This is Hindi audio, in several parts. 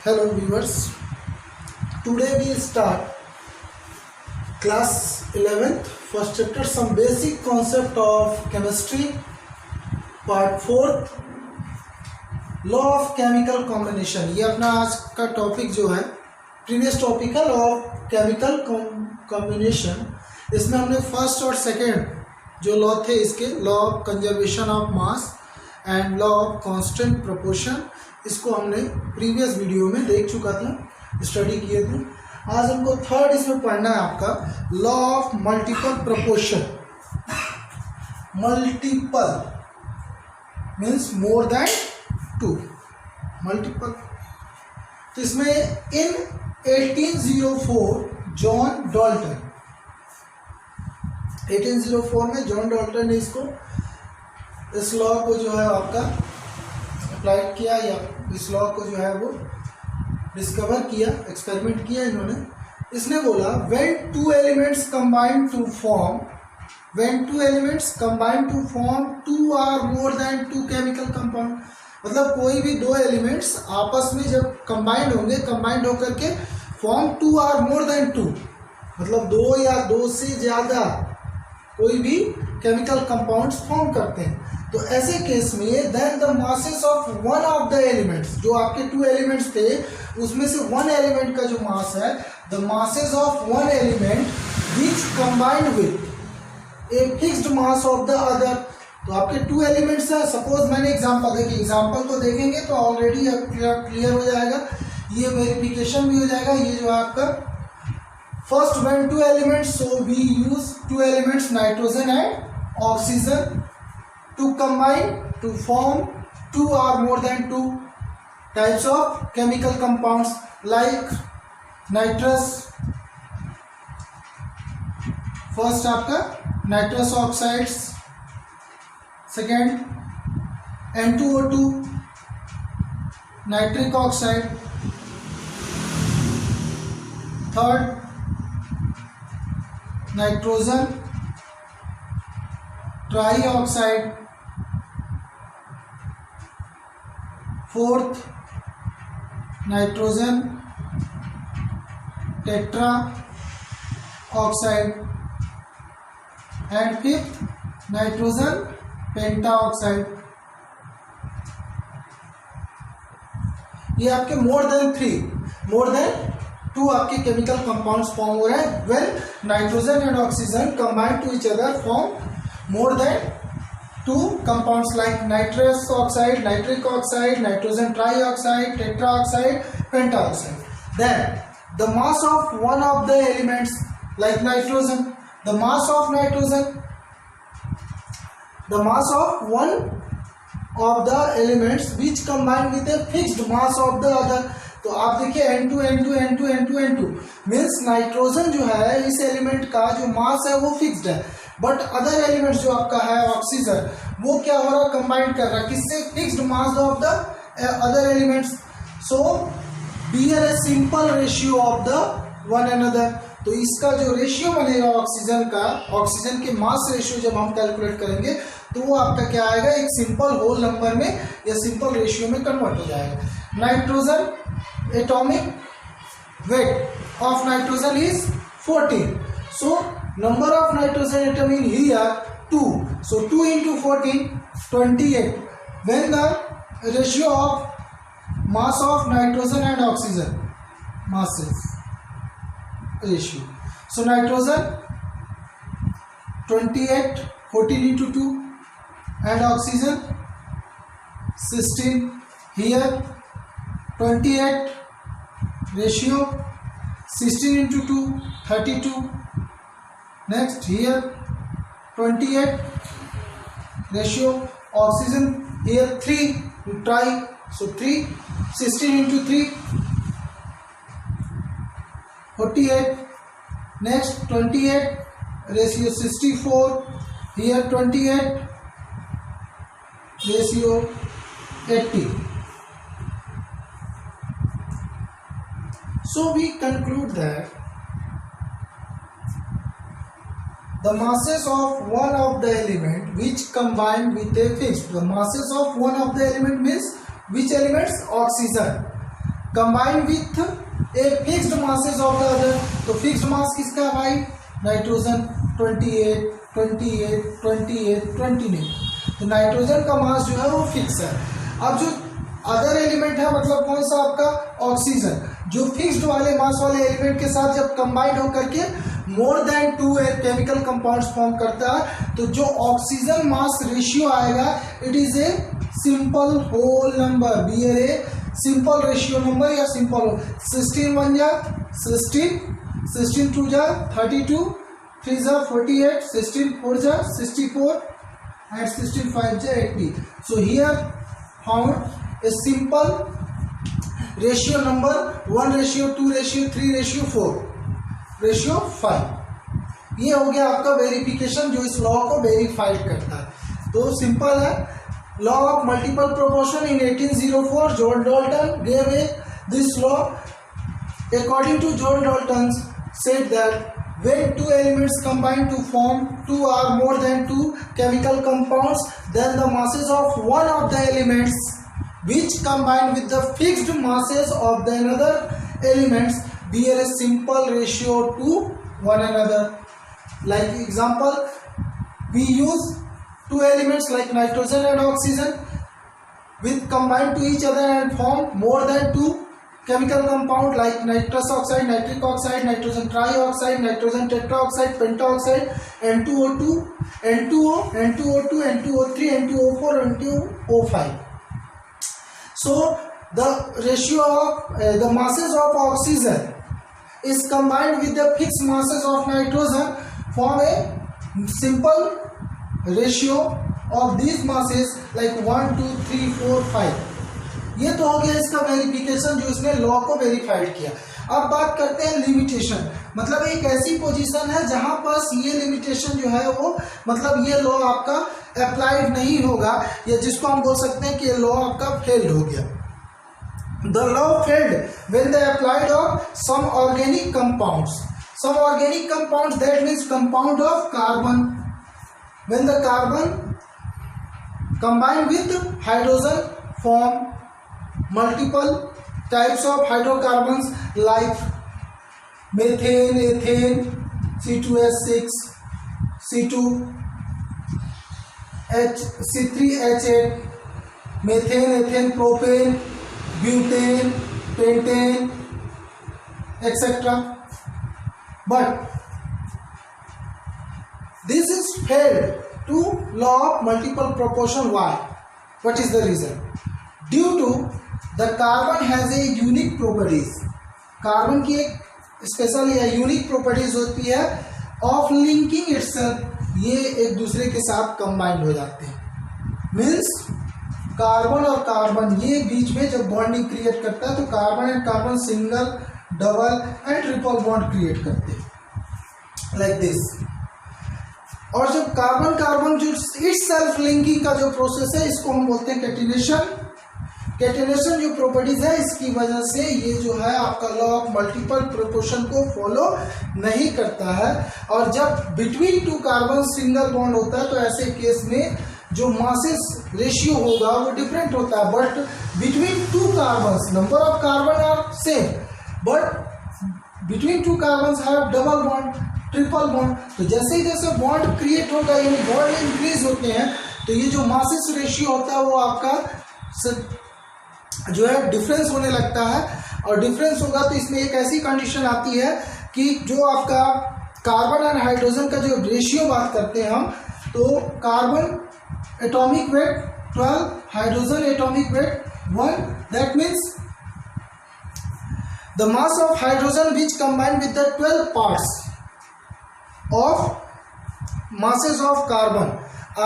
Hello viewers, today we start class 11th first chapter some basic concept of chemistry part 4th law of chemical combination। ये अपना आज का टॉपिक जो है प्रीवियस टॉपिक है लॉ ऑफ केमिकल कॉम्बिनेशन। इसमें हमने फर्स्ट और सेकंड जो लॉ थे इसके law of conservation of mass and law of constant proportion इसको हमने प्रीवियस वीडियो में देख चुका था, स्टडी किए थे। आज हमको थर्ड इसमें पढ़ना है आपका law of multiple proportion. Multiple means more than two, multiple. तो इसमें इन 1804 जॉन डाल्टन, 1804 में जॉन डाल्टन ने इसको इस लॉ को जो है आपका अप्लाइड किया या इस लॉ को जो है वो डिस्कवर किया, एक्सपेरिमेंट किया इन्होंने। इसने बोला when two elements combine to form two or more than two chemical compound. मतलब कोई भी दो एलिमेंट्स आपस में जब कंबाइंड होंगे, कंबाइंड होकर के form two or more than two, मतलब दो या दो से ज्यादा कोई भी केमिकल कंपाउंड्स फॉर्म करते हैं। तो ऐसे केस में then the masses of one of the elements, जो आपके टू एलिमेंट्स थे उसमें से वन एलिमेंट का जो मास है, the masses of one element which combined with a fixed mass of the other. तो आपके टू एलिमेंट्स है, सपोज मैंने एग्जांपल देखिए, एग्जांपल को देखेंगे तो ऑलरेडी क्लियर हो जाएगा, ये वेरिफिकेशन भी हो जाएगा। ये जो है आपका first when two elements, so we use two elements nitrogen and oxygen to combine to form two or more than two types of chemical compounds like nitrous, first आपका nitrous oxides, second N2O2 nitric oxide, third nitrogen trioxide, fourth nitrogen tetra oxide and fifth nitrogen penta oxide. ये आपके मोर देन टू आपके केमिकल कंपाउंड्स फॉर्म हो रहे हैं when nitrogen and oxygen combine to each other form more than two compounds like nitrous oxide, nitric oxide, nitrogen trioxide, tetraoxide, pentaoxide. Then the mass of one of the elements like nitrogen, the mass of one of the elements which combine with a fixed mass of the other। तो आप देखिए N2 मीन्स नाइट्रोजन जो है इस एलिमेंट का जो मास है वो फिक्स्ड है, बट अदर एलिमेंट्स जो आपका है ऑक्सीजन वो क्या हो रहा है, कंबाइन कर रहा है किससे, fixed mass of the other elements. So bear a simple ratio of the one another. तो इसका जो रेशियो बनेगा ऑक्सीजन का, ऑक्सीजन के मास रेशियो जब हम कैलकुलेट करेंगे तो वो आपका क्या आएगा, एक सिंपल होल नंबर में या सिंपल रेशियो में कन्वर्ट हो जाएगा। Nitrogen atomic weight of nitrogen is 14, so number of nitrogen atom in here 2, so 2 into 14 28 when the ratio of mass of nitrogen and oxygen masses ratio, so nitrogen 28 14 into 2 and oxygen 16, here 28 ratio 16 into 2 32, next here 28 ratio oxygen here 3 try, so 3 16 into 3 48, next 28 ratio 64, here 28 ratio 80। So we conclude that the masses of one of the element which combine with a fixed, the masses of one of the element means which elements, oxygen, combine with a fixed masses of the other. तो फिक्स्ड मास किसका है भाई? नाइट्रोजन 28, 28, 28, 29। तो नाइट्रोजन का मास जो है वो फिक्स है। अब जो अदर एलिमेंट है मतलब कौन सा आपका? ऑक्सीजन, जो फिक्स्ड वाले मास वाले एलिमेंट के साथ जब कंबाइंड होकर के more than 2 chemical compounds form करता है तो जो ऑक्सीजन मास रेशियो आएगा it is a simple whole number, be a simple ratio number या सिंपल। 16 1 जा 16, 16 2 जा 32, 3 जा 48, 16 4 जा 64 and 16 5 जा 80। So here found a simple ratio number 1 ratio 2 ratio 3 ratio 4 ratio 5। ये हो गया आपका वेरिफिकेशन जो इस लॉ को वेरीफाइड करता है। तो सिंपल है। Law of multiple proportion in 1804 John Dalton gave this law। According to John Dalton said that when two elements combine to form 2 or more than 2 chemical compounds, then the masses of one of the elements which combine with the fixed masses of the another elements bear a simple ratio to one another। Like example, we use two elements like nitrogen and oxygen with combine to each other and form more than 2 chemical compound like nitrous oxide, nitric oxide, nitrogen trioxide, nitrogen tetraoxide, pentaoxide, N2O2, N2O, N2O2, N2O3, N2O4, N2O5। So the ratio of the masses of oxygen is combined with the fixed masses of nitrogen form a simple ratio of these masses like 1 2 3 4 5। ये तो हो गया इसका वेरिफिकेशन जो इसने लॉ को वेरीफाइड किया। अब बात करते हैं लिमिटेशन। मतलब एक ऐसी पोजीशन है जहां पर ये लिमिटेशन जो है वो मतलब ये लॉ आपका अप्लाइड नहीं होगा या जिसको हम बोल सकते हैं कि ये लॉ आपका फेल्ड हो गया। The law failed when they applied of some organic compounds. Some organic compounds that means compound of carbon. When the carbon combine with hydrogen form multiple types of hydrocarbons like methane, ethane, C2H6, C2, C3H8, methane, ethane, propane, butane, pentane, etc. But this is failed to law of multiple proportion। Why? What is the reason? Due to the carbon has a unique properties। Carbon की एक स्पेशल या यूनिक प्रॉपर्टीज होती है ऑफ लिंकिंग इटसेल्फ। ये एक दूसरे के साथ कंबाइंड हो जाते हैं। मीन्स कार्बन और कार्बन ये बीच में जब बॉन्डिंग क्रिएट करता है तो carbon and carbon single, double and triple bond create करते हैं लाइक दिस। और जब कार्बन कार्बन जो इटसेल्फ लिंकिंग का जो प्रोसेस है इसको हम बोलते हैं कैटिनेशन। कैटिनेशन जो प्रॉपर्टीज है इसकी वजह से ये जो है आपका लॉ ऑफ मल्टीपल प्रोपोर्शन को फॉलो नहीं करता है। और जब बिटवीन 2 कार्बन सिंगल बॉन्ड होता है तो ऐसे केस में जो मासेस रेशियो होगा वो डिफरेंट होता है। But between 2 carbon number of carbon are same but between 2 carbon have double bond, triple bond. तो जैसे ही जैसे बॉन्ड क्रिएट होगा यानी बॉन्ड इंक्रीज होते हैं तो ये जो मासेस रेशियो होता है वो आपका जो है डिफरेंस होने लगता है। और डिफरेंस होगा तो इसमें एक ऐसी कंडीशन आती है कि जो आपका कार्बन एंड हाइड्रोजन का जो रेशियो बात करते हैं हम, तो carbon atomic weight 12, hydrogen atomic weight 1। That means the mass of hydrogen which combine with the 12 parts of masses of carbon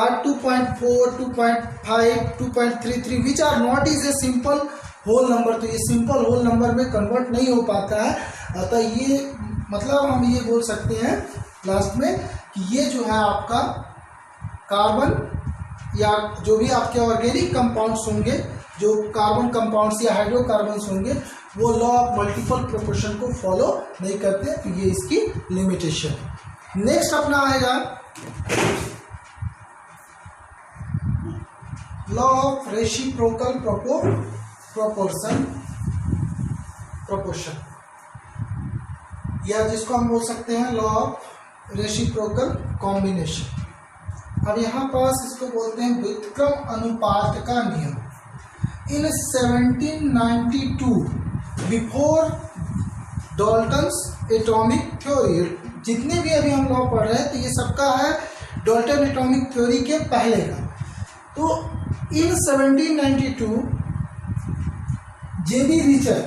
are 2.4, 2.5, 2.33 which are not is a simple whole number। तो ये simple whole number में कन्वर्ट नहीं हो पाता है। अतः ये मतलब हम ये बोल सकते हैं लास्ट में कि ये जो है आपका कार्बन या जो भी आपके ऑर्गेनिक कंपाउंड्स होंगे, जो कार्बन कंपाउंड्स या हाइड्रोकार्बन्स होंगे, वो लॉ ऑफ मल्टीपल प्रोपोर्शन को फॉलो नहीं करते। तो ये इसकी लिमिटेशन है। नेक्स्ट अपना आएगा law of reciprocal proportion. Proportion, या जिसको हम बोल सकते हैं लॉ ऑफ रेसिप्रोकल कॉम्बिनेशन। अब यहाँ पास इसको बोलते हैं व्युत्क्रम अनुपात का नियम। इन 1792 बिफोर डाल्टन्स एटॉमिक थ्योरी, जितने भी अभी हम लॉ पढ़ रहे हैं तो ये सबका है डाल्टन एटॉमिक थ्योरी के पहले का। तो इन 1792 जेबी richer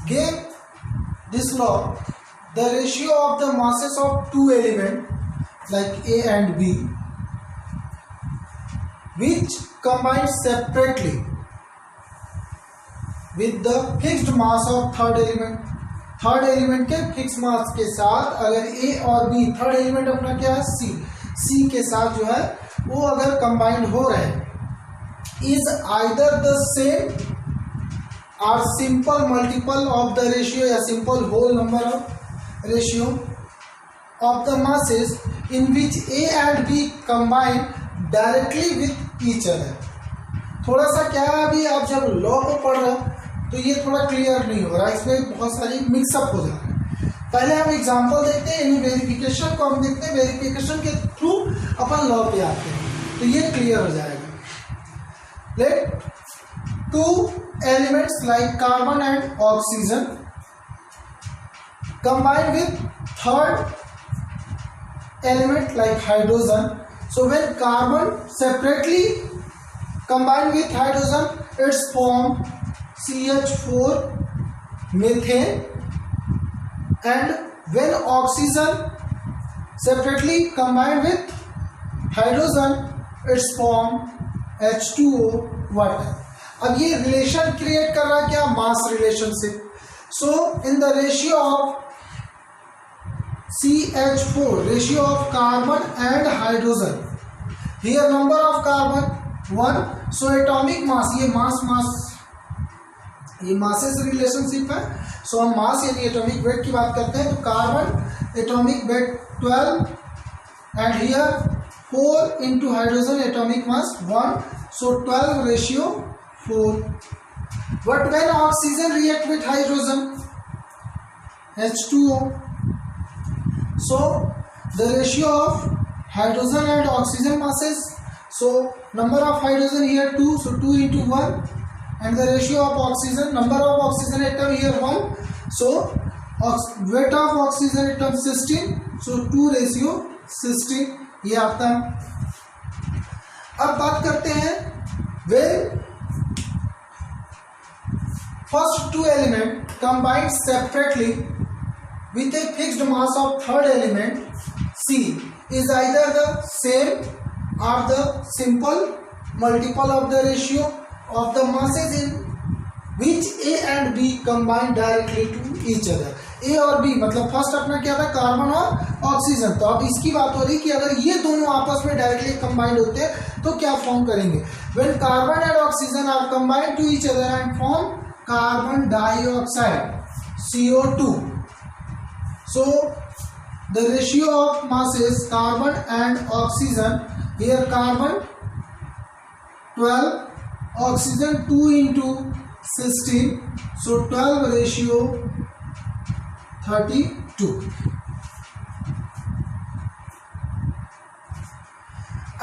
gave this law, the ratio of the masses of two elements like A and B which combine separately with the fixed mass of third element। Third element के फिक्स मास के साथ अगर A और B, थर्ड एलिमेंट अपना क्या है C के साथ जो है वो अगर कंबाइंड हो रहे हैं, is either the same or simple multiple of the ratio या simple whole number of ratio of the masses in which A and B combine directly with each other. थोड़ा सा क्या है, अभी आप जब लॉ को पढ़ रहे हो तो ये थोड़ा क्लियर नहीं हो रहा है, इसमें बहुत सारी मिक्सअप हो जाता है। पहले हम एग्जांपल देखते हैं, यानी वेरिफिकेशन को हम देखते हैं, वेरिफिकेशन के थ्रू अपन लॉ पे आते हैं तो ये क्लियर हो जाएगा। Let two elements like carbon and oxygen combine with third element like hydrogen. So when carbon separately combine with hydrogen its form CH4 methane, and when oxygen separately combined with hydrogen it's form H2O water। अब ये रिलेशन क्रिएट कर रहा है क्या, mass relationship. So in the ratio of CH4, ratio of carbon and hydrogen, here number of carbon 1, so atomic mass, ये मास ये मासेस रिलेशनशिप है। सो हम मास यानी एटॉमिक वेट की बात करते हैं तो carbon atomic weight 12 and here 4 into hydrogen atomic mass 1, so 12 ratio 4। But when oxygen react with hydrogen H2O, so the ratio of hydrogen and oxygen masses, so number of hydrogen here 2, so 2 into 1, and the ratio of oxygen, number of oxygen atom here 1, so weight of oxygen atom 16, so 2 ratio 16 ये आता है। अब बात करते हैं when first two element combined separately with a fixed mass of third element C is either the same or the simple multiple of the ratio of the masses in which A and B combine directly to each other। A और B मतलब फर्स्ट अपना क्या था, कार्बन और ऑक्सीजन। तो अब इसकी बात हो रही कि अगर ये दोनों आपस में डायरेक्टली कंबाइंड होते हैं तो क्या फॉर्म करेंगे। When carbon and oxygen are combined to each other and form carbon dioxide CO2, so the ratio of masses carbon and oxygen, here carbon 12, oxygen 2 into 16, so 12 ratio 32।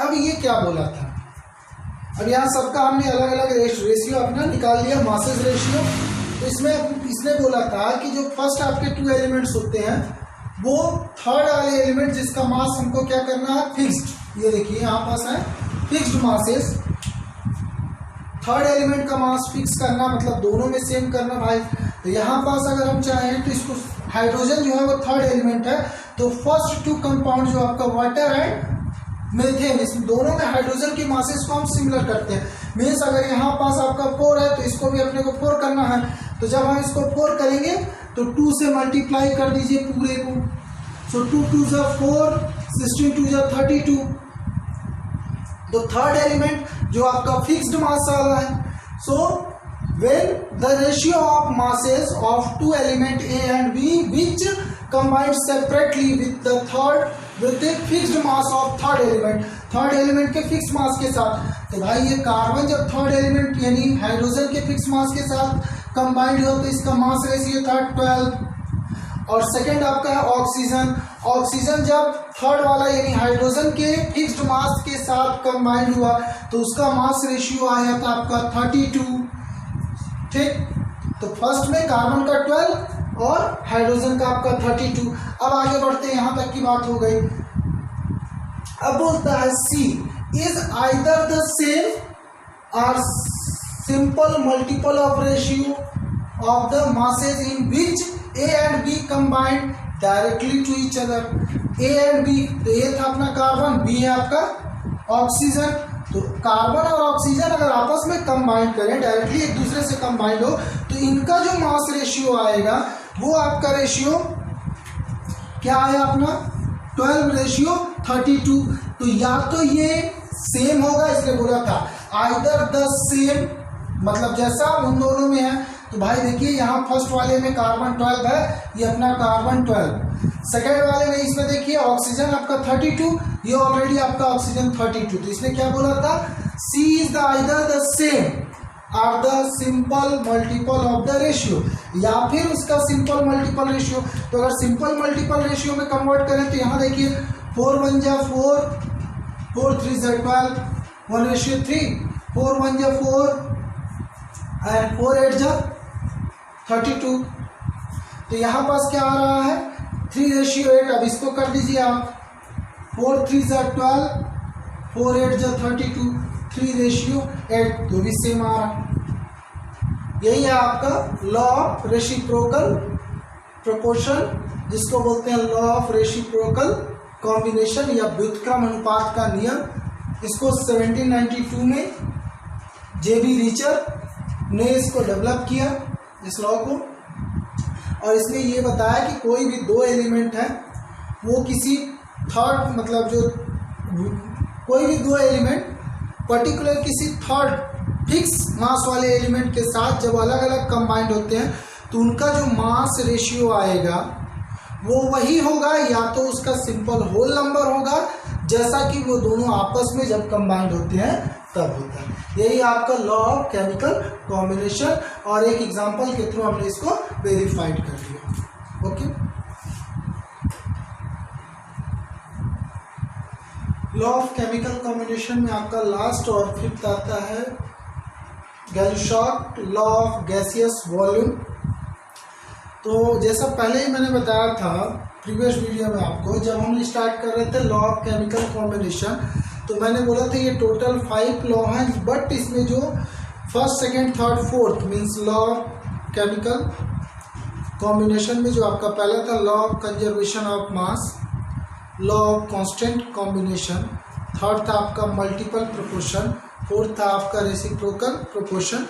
अब ये क्या बोला था, अब यहाँ सबका हमने अलग अलग रेशियो अपना निकाल लिया, मासेस रेशियो। तो इसने बोला था कि जो फर्स्ट आपके टू एलिमेंट्स होते हैं वो थर्ड वाले एलिमेंट जिसका मास हमको क्या करना है, फिक्स्ड। ये देखिए यहाँ पास है फिक्स्ड मासेस, थर्ड एलिमेंट का मास फिक्स करना मतलब दोनों में सेम करना भाई। तो यहाँ पास अगर हम चाहें तो इसको हाइड्रोजन जो है वो थर्ड एलिमेंट है, तो फर्स्ट टू कंपाउंड जो आपका वाटर एंड मीथेन, इस दोनों में हाइड्रोजन की मासेस को हम सिमिलर करते हैं। मीन्स अगर यहाँ पास आपका 4 है तो इसको भी अपने को 4 करना है, तो जब हम इसको 4 करेंगे तो 2 से मल्टीप्लाई कर दीजिए पूरे को। सो 2 2 जा 4, 16 2 जा 32। तो थर्ड एलिमेंट जो आपका फिक्स्ड मास वाला है, सो when the ratio of masses of two element A and B which combine separately with the third with the fixed mass of third element के fixed mass के साथ, तो भाई ये कार्बन जब थर्ड एलिमेंट यानी हाइड्रोजन के फिक्स मास के साथ कंबाइंड हुआ तो इसका मास रेशियो था 12। और सेकंड आपका है ऑक्सीजन। ऑक्सीजन जब थर्ड वाला यानी हाइड्रोजन के फिक्स्ड मास के साथ कंबाइंड हुआ तो उसका मास रेशियो आया था आपका 32। ठीक, तो फर्स्ट में कार्बन का 12 और हाइड्रोजन का आपका 32। अब आगे बढ़ते हैं, यहां तक की बात हो गई। अब बोलता है C is either the same और simple multiple of ratio of the masses in which A and B combined directly to each other. A and B, तो ए था अपना कार्बन, बी है आपका ऑक्सीजन। तो कार्बन और ऑक्सीजन अगर आपस में कंबाइंड करें, डायरेक्टली एक दूसरे से कंबाइंड हो, तो इनका जो मास रेशियो आएगा वो आपका रेशियो क्या आया अपना 12:32। तो या तो ये सेम होगा, इसलिए बोला था आइदर द सेम, मतलब जैसा उन दोनों में है। तो भाई देखिए यहाँ फर्स्ट वाले में कार्बन 12 है, ये अपना कार्बन 12। सेकेंड वाले में इसमें देखिए ऑक्सीजन आपका 32, ये ऑलरेडी आपका ऑक्सीजन 32। तो इसने क्या बोला था, see is the either the same or the simple multiple of the ratio, या फिर उसका सिंपल मल्टीपल रेशियो। तो अगर सिंपल मल्टीपल रेशियो में कन्वर्ट करें तो यहाँ देखिए 4 1 जा 4, 4 3 जा 12, 1:3, 4 1 जा 4 एंड 4 8 जा 32। तो यहाँ पास क्या आ रहा है 3:8। अब इसको कर दीजिए आप, 4 3 जा 12, 4 8 जा 32, 3:8, तो भी सेम आ रहा। यही है आपका लॉ ऑफ रेसिप्रोकल प्रोपोर्शन, जिसको बोलते हैं लॉ ऑफ रेसिप्रोकल कॉम्बिनेशन या व्युत्क्रम अनुपात का नियम। इसको 1792 में जेबी रिचर ने इसको डेवलप किया, इस लॉ को। और इसमें ये बताया कि कोई भी दो एलिमेंट है वो किसी थर्ड, मतलब जो कोई भी दो एलिमेंट पर्टिकुलर किसी थर्ड फिक्स मास वाले एलिमेंट के साथ जब अलग अलग कंबाइंड होते हैं तो उनका जो मास रेशियो आएगा वो वही होगा, या तो उसका सिंपल होल नंबर होगा, जैसा कि वो दोनों आपस में जब कंबाइंड होते हैं तब होता है। यही आपका लॉ ऑफ केमिकल कॉम्बिनेशन, और एक एग्जांपल के थ्रू हमने इसको वेरीफाइड कर लिया। Okay, law of chemical combination में आपका लास्ट और फिफ्थ आता है गैलुशॉक लॉ ऑफ गैसियस वॉल्यूम। तो जैसा पहले ही मैंने बताया था प्रीवियस वीडियो में आपको, जब हम स्टार्ट कर रहे थे लॉ ऑफ केमिकल कॉम्बिनेशन, तो मैंने बोला था ये टोटल 5 लॉ हैं, बट इसमें जो first second third fourth means law of chemical combination में जो आपका पहला था law of conservation of mass, law of constant combination, third था आपका मल्टीपल प्रोपोर्शन, फोर्थ था आपका रेसिप्रोकल प्रोपोर्शन।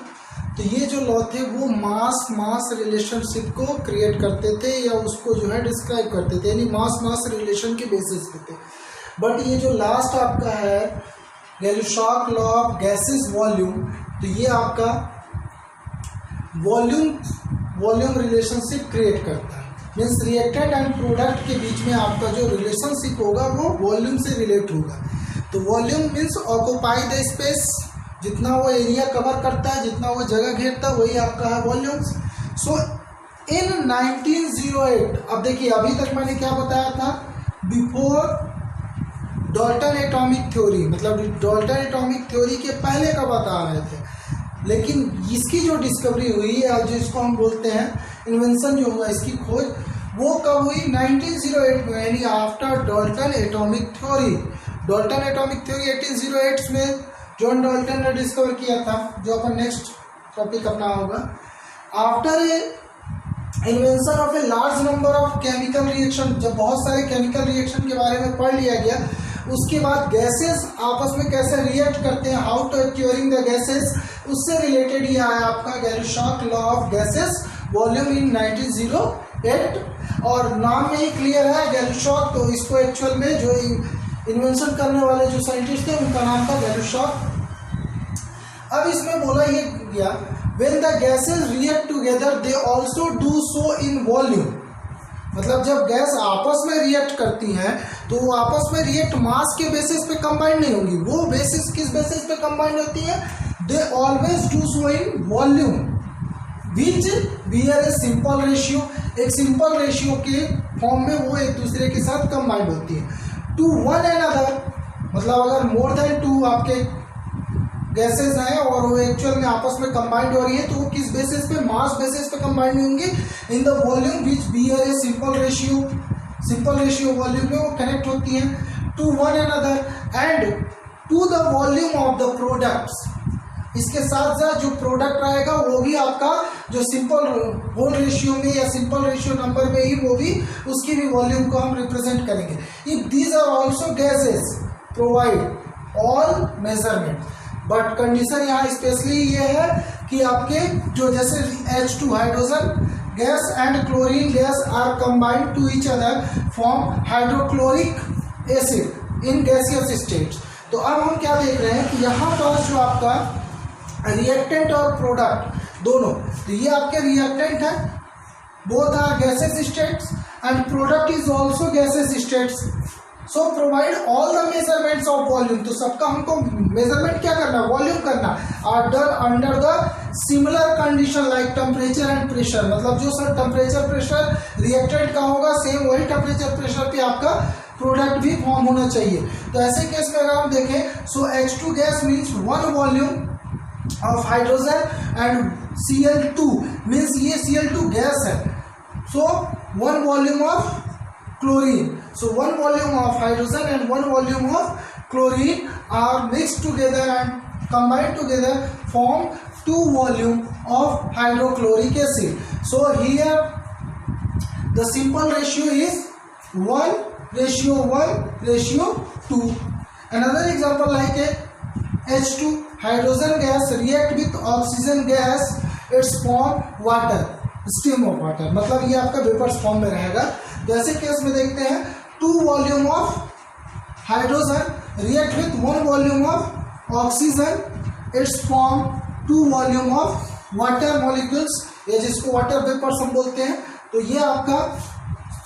तो ये जो लॉ थे वो मास मास रिलेशनशिप को क्रिएट करते थे या उसको जो है डिस्क्राइब करते थे, यानी मास मास रिलेशन के बेसिस पे थे। बट ये जो लास्ट आपका है गैलुशॉक लॉ ऑफ गैसेस वॉल्यूम, तो ये आपका वॉल्यूम रिलेशनशिप क्रिएट करता है। मीन्स रिएक्टेंट एंड प्रोडक्ट के बीच में आपका जो रिलेशनशिप होगा वो वॉल्यूम से रिलेट होगा। तो volume means occupy the space, जितना वो एरिया कवर करता है, जितना वो जगह घेरता है, वही आपका है वॉल्यूम्स। सो इन 1908, अब देखिए अभी तक मैंने क्या बताया था, बिफोर डाल्टन एटॉमिक थ्योरी, मतलब डाल्टन एटॉमिक थ्योरी के पहले का बता रहे थे। लेकिन इसकी जो डिस्कवरी हुई है, जो इसको हम बोलते हैं इन्वेंशन जो हुआ, इसकी खोज वो कब हुई 1908 में, यानी after Dalton atomic theory. Dalton atomic theory 1808 में जॉन डाल्टन ने डिस्कवर किया था, जो अपन नेक्स्ट टॉपिक अपना होगा। After a invention of a large number of chemical reaction, जब बहुत सारे केमिकल रिएक्शन के बारे में पढ़ लिया गया, उसके बाद गैसेस आपस में कैसे रिएक्ट करते हैं, how to curing the gases, उससे रिलेटेड ये आया आपका Gay Lussac law of gases volume in 1908। और नाम में ही क्लियर है गैलुशॉक, तो इसको एक्चुअल में जो इन्वेंशन करने वाले जो साइंटिस्ट थे उनका नाम था गैलुशॉक। अब इसमें बोला ये गया when the gases react together they also do so in volume, मतलब जब गैस आपस में रिएक्ट करती हैं तो वो आपस में रिएक्ट मास के बेसिस पे कंबाइंड नहीं होंगी। वो बेसिस किस बेसिस पे कंबाइंड होती है? They always do so in volume which bear a simple ratio. एक सिंपल रेशियो के फॉर्म में वो एक दूसरे के साथ कंबाइंड होती है। टू वन एंड अदर, मतलब अगर मोर देन टू आपके गैसेज हैं और वो एक्चुअल में आपस में कंबाइंड हो रही है, तो वो किस बेसिस पे? मास बेसिस पे कंबाइंड होंगे in the volume which bear a simple ratio. Simple ratio volume में वो कनेक्ट होती हैं to one and other and to the volume of the products. इसके साथ साथ जो प्रोडक्ट आएगा वो भी आपका जो सिंपल होल रेशियो में या सिंपल रेशियो नंबर में ही वो भी उसकी भी वॉल्यूम को हम रिप्रेजेंट करेंगे। If these are also gases provide all measurement, but condition यहाँ स्पेशली ये है कि आपके जो जैसे H2 hydrogen gas and chlorine gas are combined to each other form hydrochloric acid in gaseous states. तो अब हम क्या देख रहे हैं कि यहाँ पर जो आपका रिएक्टेंट और प्रोडक्ट दोनों, तो ये आपके रिएक्टेंट है, both are gases states and product is also gases states. So provide all the measurements of volume. तो सबका हमको मेजरमेंट क्या करना है? वॉल्यूम करना। Are done under the similar condition like temperature and pressure. मतलब जो सर टेम्परेचर प्रेशर रिएक्टेंट का होगा, सेम वही टेम्परेचर प्रेशर पे आपका प्रोडक्ट भी फॉर्म होना चाहिए। तो ऐसे केस में अगर हम देखें, सो H2 gas means one volume of hydrogen and Cl2 means ये Cl2 गैस है, so one volume of chlorine. So one volume of hydrogen and one volume of chlorine are mixed together and combined together form two volume of hydrochloric acid. So here the simple ratio is 1:1:2. Another example like a H2 hydrogen gas react with oxygen gas, it's form water, stream of water. मतलब ये आपका वेपर्स फॉर्म में रहेगा। जैसे केस में देखते हैं, two volume of hydrogen react with one volume of oxygen, its form two volume of water molecules, या जिसको वाटर वेपर्स हम बोलते हैं। तो ये आपका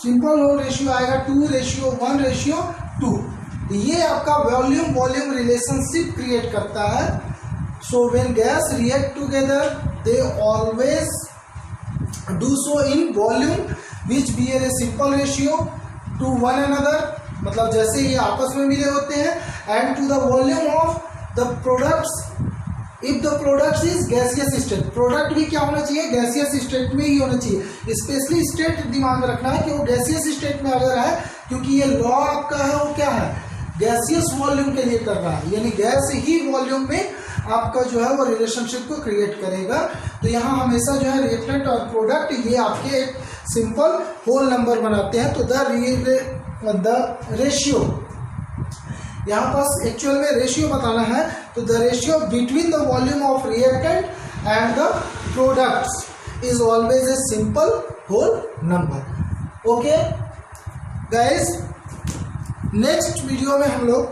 सिंपल होल रेशियो आएगा 2:1:2। ये आपका वॉल्यूम वॉल्यूम रिलेशनशिप क्रिएट करता है। So when gas react together they always do so in volume which bear a simple ratio to one another, मतलब जैसे ये आपस में मिले होते हैं, and to the volume of the products if the product is gaseous state. Product भी क्या होना चाहिए? गैसियस स्टेट में ही होना चाहिए। स्पेशली स्टेट दिमाग में रखना है कि वो गैसियस स्टेट में अगर है, क्योंकि ये लॉ आपका है वो क्या है? गैसियस वॉल्यूम के लिए कर रहा है, यानी गैस ही वॉल्यूम में आपका जो है वो रिलेशनशिप को क्रिएट करेगा। तो यहाँ हमेशा जो है रिएक्टेंट और प्रोडक्ट ये आपके एक सिंपल होल नंबर बनाते हैं। तो द रेशियो, यहाँ पास एक्चुअल में रेशियो बताना है, तो the ratio between the volume of reactant and the products is always a simple whole number. Okay guys, next video में हम लोग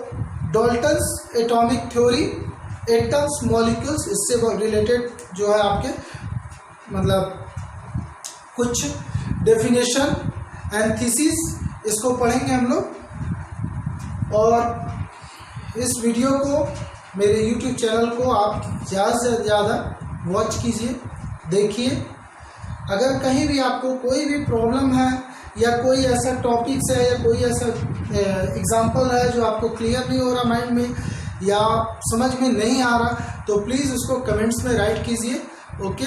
Dalton's atomic theory, atoms, molecules, इससे रिलेटेड जो है आपके मतलब कुछ डेफिनेशन एंड थीसिस, इसको पढ़ेंगे हम लोग। और इस वीडियो को, मेरे YouTube चैनल को आप ज़्यादा से ज़्यादा वॉच कीजिए, देखिए। अगर कहीं भी आपको कोई भी प्रॉब्लम है या कोई ऐसा टॉपिक्स है या कोई ऐसा एग्जाम्पल है जो आपको क्लियर नहीं हो रहा माइंड में या समझ में नहीं आ रहा, तो प्लीज़ उसको कमेंट्स में राइट कीजिए। ओके।